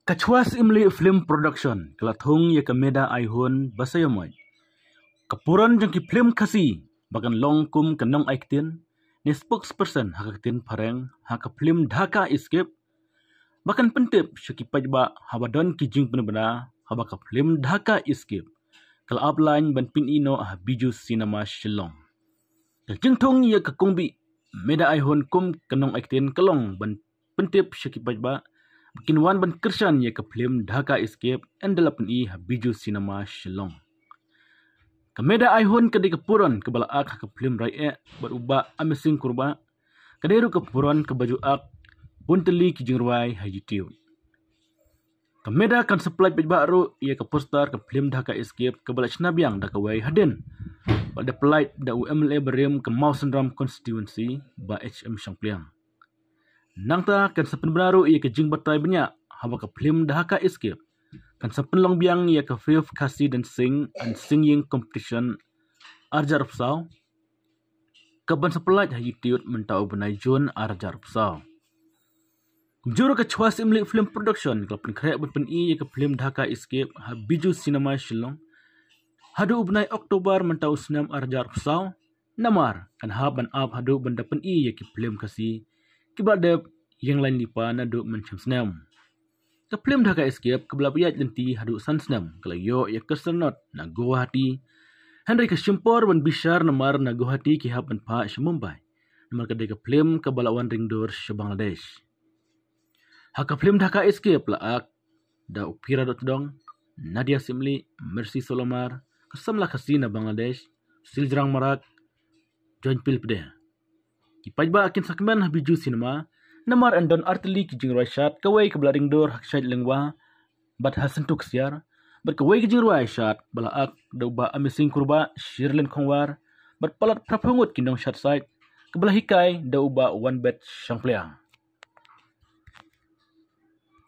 Kacuas imli film production kelathung ya kameda aihun basayamoy. Kapuran jang ki film kasi bagan long kum kanong aiktin ni spokesperson hakaktin pareng haka film Dhaka Escape bakan pentip syaki pajba habadon ki jing penebana habaka film Dhaka Escape kala upline ban pin ino biju cinema Shillong. Jing thong ya kakungbi meda aihun kum kanong aiktin kalong ban pentip syaki pajba Kinwan ban kersan ya ke film Dhaka Escape endalapan biju cinema Shillong. Kameda aihun kadi kepuran ke bala ak ke film rae beruba amazing kurba kaderu kepuran ke baju ak bunteli ki jingruai YouTube. Kameda kan supply page baru ia ke poster ke film Dhaka Escape ke bala cinabiang da kawai hadin. Pada pelait da UMLA berim ke Mau Sendram constituency ba HM Shangpliang. Nangta kan sepen baru ia ke jing batai banyak hawa ke film Dhaka Escape kan sepen long biang ia ke film kasi dan singing competition arjar psau kaban sepelat YouTube mentau benai Jun arjar psau juru ke cuas imli film production kalau penkrek ben ia ke film Dhaka Escape biju cinema Shillong hadu benai Oktober mentau senam arjar psau namar kan haban ab hadu benda pen ia ke film kasi kibadep yang lain lipa nadu mencam senam. Ke film Dhaka Escape kebelah biat lenti hadu san senam. Kalau yo ya kesenot na Guwahati. Henry ke Shimpor ban bishar namar na Guwahati ki hapan pa si Mumbai. Namar kedai ke film ke balawan ringdur si Bangladesh. Haka film Dhaka Escape laak da upira dot dong Nadia Simli, Mercy Solomar, kesamla kasina Bangladesh, Siljrang Marak, Join Pilpede. Ipajba akin sakman biju cinema namar andon arteli ki jing raishat kawai ke blaring dor hak syait lengwa bat hasan tuk siar bat kawai ki jing raishat balaak dauba amazing kurba Shirlin Khongwar bat palat prapungut kinong shat site ke belah hikai dauba one bet Shangpliang.